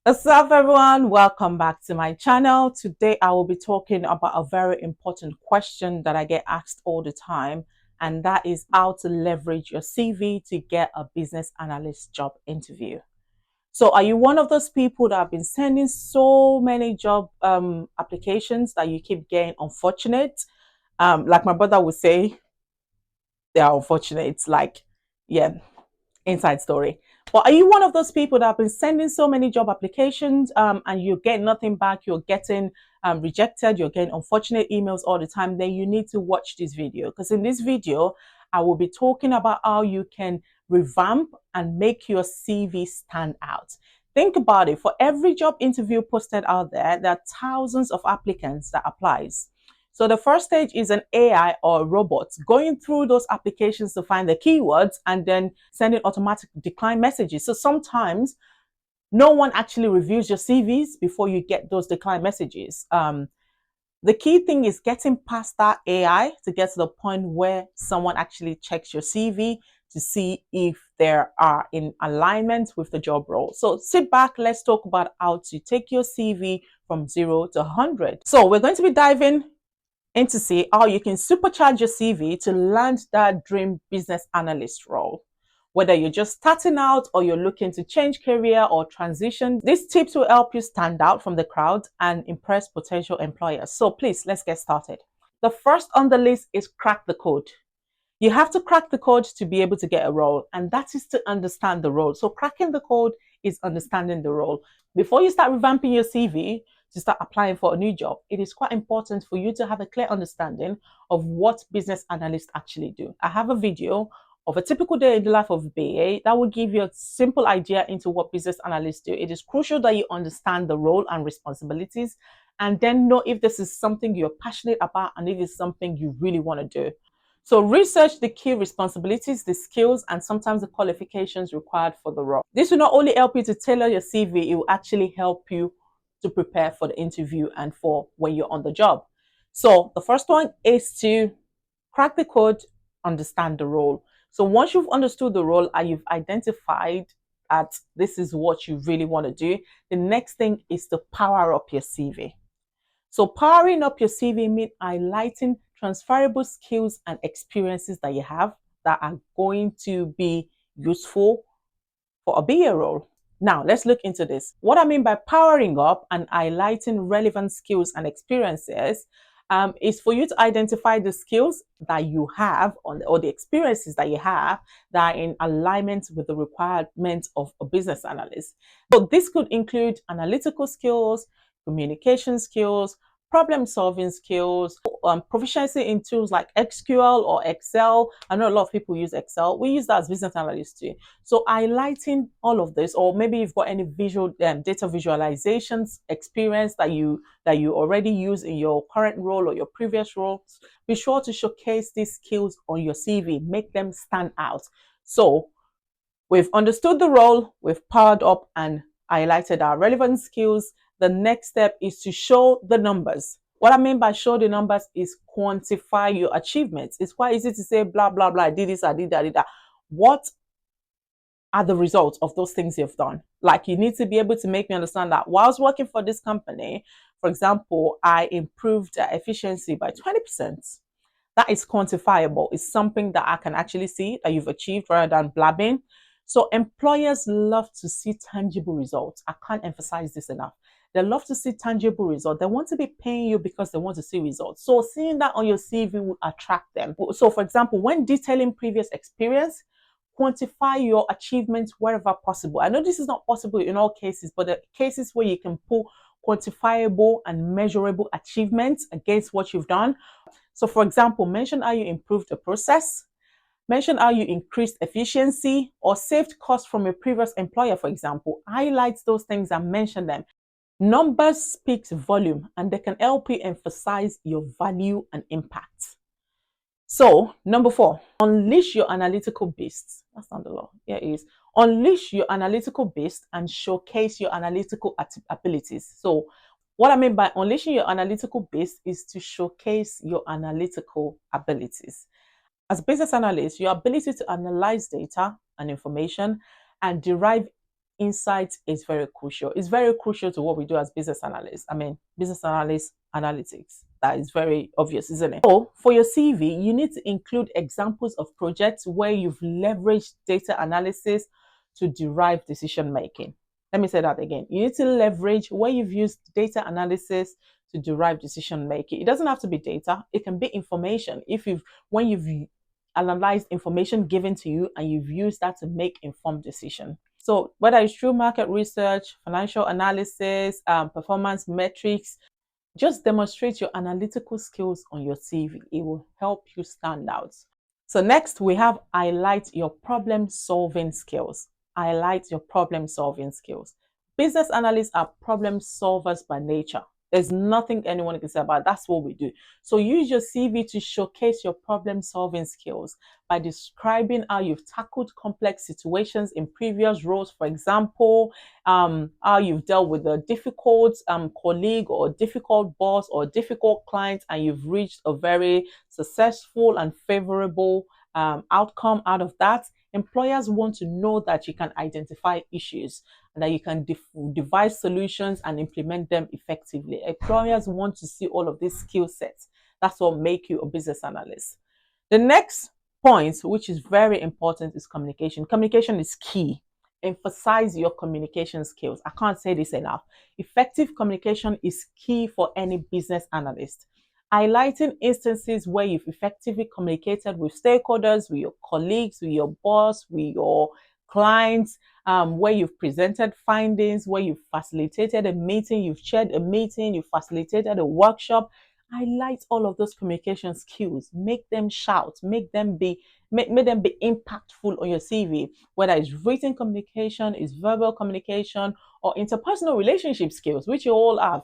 What's up, everyone? Welcome back to my channel. Today, I will be talking about a very important question that I get asked all the time, and that is how to leverage your CV to get a business analyst job interview. So, are you one of those people that have been sending so many job applications that you keep getting unfortunate? Like my brother would say, they are unfortunate. Like, yeah, inside story. But are you one of those people that have been sending so many job applications and you get nothing back? You're getting rejected, you're getting unfortunate emails all the time. Then you need to watch this video, because in this video, I will be talking about how you can revamp and make your CV stand out. Think about it. For every job interview posted out there, there are thousands of applicants that applies. So the first stage is an AI or a robot going through those applications to find the keywords and then sending automatic decline messages. So sometimes no one actually reviews your CVs before you get those decline messages. The key thing is getting past that AI to get to the point where someone actually checks your CV to see if there are in alignment with the job role. So sit back, let's talk about how to take your CV from 0 to 100. So we're going to be diving and to see how you can supercharge your CV to land that dream business analyst role. Whether you're just starting out or you're looking to change career or transition, these tips will help you stand out from the crowd and impress potential employers. So please, let's get started. The first on the list is crack the code. You have to crack the code to be able to get a role, and that is to understand the role. So cracking the code is understanding the role. Before you start revamping your CV to start applying for a new job, it is quite important for you to have a clear understanding of what business analysts actually do. I have a video of a typical day in the life of a BA that will give you a simple idea into what business analysts do. It is crucial that you understand the role and responsibilities and then know if this is something you're passionate about and if it's something you really want to do. So research the key responsibilities, the skills, and sometimes the qualifications required for the role. This will not only help you to tailor your CV, it will actually help you to prepare for the interview and for when you're on the job. So the first one is to crack the code, understand the role. So once you've understood the role and you've identified that this is what you really want to do, the next thing is to power up your CV. So powering up your CV means highlighting transferable skills and experiences that you have that are going to be useful for a BA role. Now, let's look into this. What I mean by powering up and highlighting relevant skills and experiences is for you to identify the skills that you have or the experiences that you have that are in alignment with the requirements of a business analyst. So this could include analytical skills, communication skills, problem solving skills, proficiency in tools like SQL or Excel. I know a lot of people use Excel. We use that as business analysts too. So highlighting all of this, or maybe you've got any visual data visualizations experience that you already use in your current role or your previous roles, be sure to showcase these skills on your CV, make them stand out. So we've understood the role, we've powered up and highlighted our relevant skills. The next step is to show the numbers. What I mean by show the numbers is quantify your achievements. It's quite easy to say, blah, blah, blah, I did this, I did that, I did that. What are the results of those things you've done? Like, you need to be able to make me understand that whilst working for this company, for example, I improved efficiency by 20%. That is quantifiable. It's something that I can actually see that you've achieved rather than blabbing. So employers love to see tangible results. I can't emphasize this enough. They love to see tangible results. They want to be paying you because they want to see results. So seeing that on your CV will attract them. So for example, when detailing previous experience, quantify your achievements wherever possible. I know this is not possible in all cases, but the cases where you can pull quantifiable and measurable achievements against what you've done. So for example, mention how you improved the process, mention how you increased efficiency or saved costs from your previous employer, for example. Highlight those things and mention them. Numbers speaks volume and they can help you emphasize your value and impact. So, number 4, unleash your analytical beast. That's not the law. Yeah, it is. Unleash your analytical beast and showcase your analytical abilities. So, what I mean by unleashing your analytical beast is to showcase your analytical abilities. As a business analyst, your ability to analyze data and information and derive insights is very crucial. It's very crucial to what we do as business analysts. I mean, business analysts, analytics. That is very obvious, isn't it? So for your CV, you need to include examples of projects where you've leveraged data analysis to derive decision making. Let me say that again. You need to leverage where you've used data analysis to derive decision making. It doesn't have to be data. It can be information. When you've analyzed information given to you and you've used that to make informed decision. So whether it's through market research, financial analysis, performance metrics, just demonstrate your analytical skills on your CV. It will help you stand out. So next we have highlight your problem solving skills. Highlight your problem solving skills. Business analysts are problem solvers by nature. There's nothing anyone can say about it. That's what we do. So use your CV to showcase your problem solving skills by describing how you've tackled complex situations in previous roles. For example, how you've dealt with a difficult colleague or a difficult boss or a difficult client, and you've reached a very successful and favorable outcome out of that. Employers want to know that you can identify issues and that you can devise solutions and implement them effectively. Employers want to see all of these skill sets. That's what make you a business analyst. The next point, which is very important, is communication. Communication is key. Emphasize your communication skills. I can't say this enough. Effective communication is key for any business analyst. Highlighting instances where you've effectively communicated with stakeholders, with your colleagues, with your boss, with your clients, where you've presented findings, where you've facilitated a meeting, you've chaired a meeting, you've facilitated a workshop. Highlight all of those communication skills. Make them shout. Make them be impactful on your CV. Whether it's written communication, it's verbal communication, or interpersonal relationship skills, which you all have.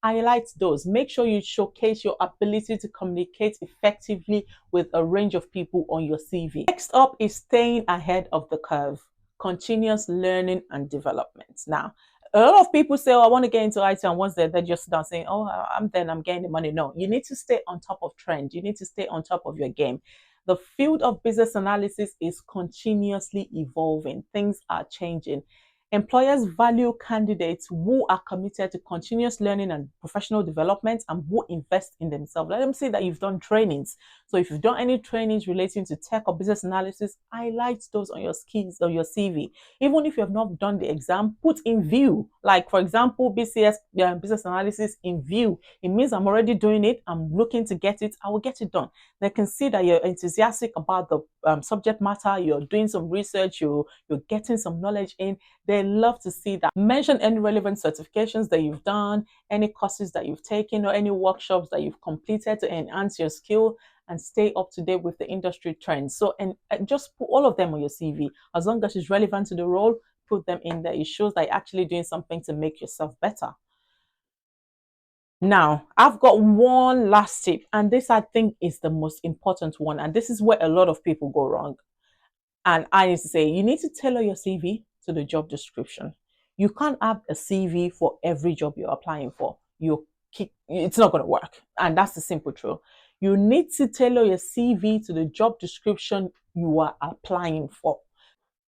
Highlight those. Make sure you showcase your ability to communicate effectively with a range of people on your CV. Next up is staying ahead of the curve. Continuous learning and development. Now, a lot of people say, oh, I want to get into IT, and once they're just done saying, oh, I'm getting the money. No, you need to stay on top of trend. You need to stay on top of your game. The field of business analysis is continuously evolving. Things are changing. Employers value candidates who are committed to continuous learning and professional development and who invest in themselves. Let them say that you've done trainings. So if you've done any trainings relating to tech or business analysis, highlight those on your skills or your CV. Even if you have not done the exam, put in view. Like, for example, BCS, business analysis in view. It means I'm already doing it. I'm looking to get it. I will get it done. They can see that you're enthusiastic about the subject matter. You're doing some research. You're getting some knowledge in. They love to see that. Mention any relevant certifications that you've done, any courses that you've taken, or any workshops that you've completed to enhance your skill and stay up to date with the industry trends. So, and just put all of them on your CV. As long as it's relevant to the role, put them in there. It shows that you're actually doing something to make yourself better. Now, I've got one last tip, and this I think is the most important one. And this is where a lot of people go wrong. And I need to say, you need to tailor your CV to the job description. You can't have a CV for every job you're applying for. It's not going to work. And that's the simple truth. You need to tailor your CV to the job description you are applying for.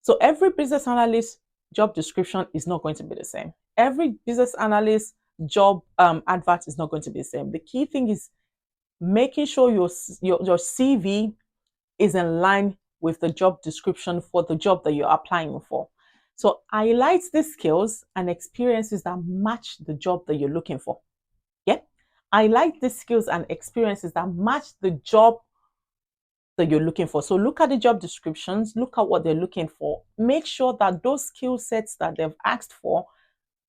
So every business analyst job description is not going to be the same. Every business analyst job advert is not going to be the same. The key thing is making sure your CV is in line with the job description for the job that you're applying for. So highlight the skills and experiences that match the job that you're looking for. Yeah. Highlight the skills and experiences that match the job that you're looking for. So look at the job descriptions, look at what they're looking for. Make sure that those skill sets that they've asked for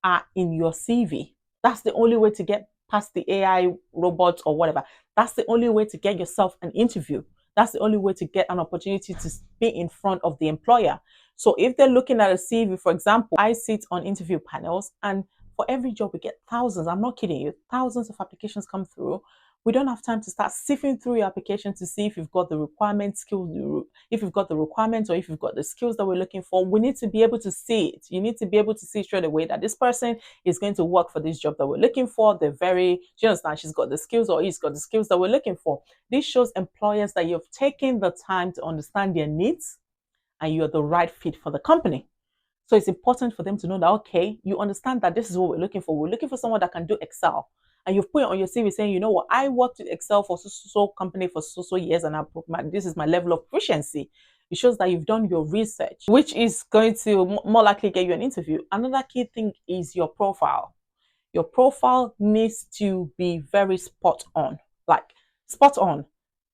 are in your CV. That's the only way to get past the AI robots or whatever. That's the only way to get yourself an interview. That's the only way to get an opportunity to be in front of the employer. So if they're looking at a CV, for example, I sit on interview panels, and for every job we get thousands, I'm not kidding you, thousands of applications come through. We don't have time to start sifting through your application to see if you've got the requirement skills, if you've got the requirements, or if you've got the skills that we're looking for. We need to be able to see it. You need to be able to see straight away that this person is going to work for this job that we're looking for. They're very, do you understand? She's got the skills, or he's got the skills that we're looking for. This shows employers that you've taken the time to understand their needs and you're the right fit for the company. So it's important for them to know that, okay, you understand that this is what we're looking for. We're looking for someone that can do Excel. And you've put it on your CV saying, you know what, I worked with Excel for so company for so years, and this is my level of proficiency. It shows that you've done your research, which is going to more likely get you an interview. Another key thing is your profile. Your profile needs to be very spot on, like spot on.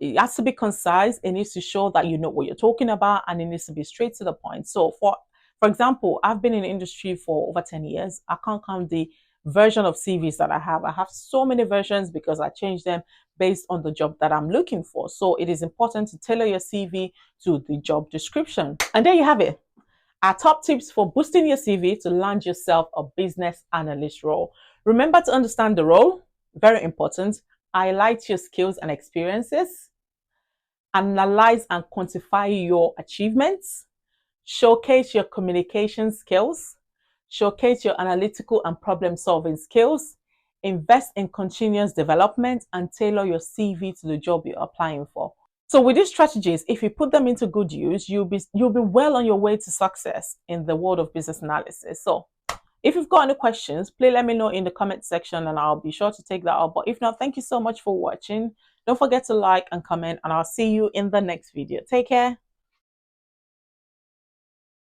It has to be concise. It needs to show that you know what you're talking about, and it needs to be straight to the point. So for example, I've been in the industry for over 10 years. I can't count the version of CVs that I have. I have so many versions because I change them based on the job that I'm looking for. So it is important to tailor your CV to the job description. And there you have it. Our top tips for boosting your CV to land yourself a business analyst role. Remember to understand the role, very important. Highlight your skills and experiences. Analyze and quantify your achievements. Showcase your communication skills. Showcase your analytical and problem solving skills. Invest in continuous development and tailor your CV to the job you're applying for. So with these strategies, if you put them into good use, you'll be well on your way to success in the world of business analysis. So if you've got any questions, please let me know in the comment section and I'll be sure to take that up. But if not, thank you so much for watching. Don't forget to like and comment, and I'll see you in the next video. Take care.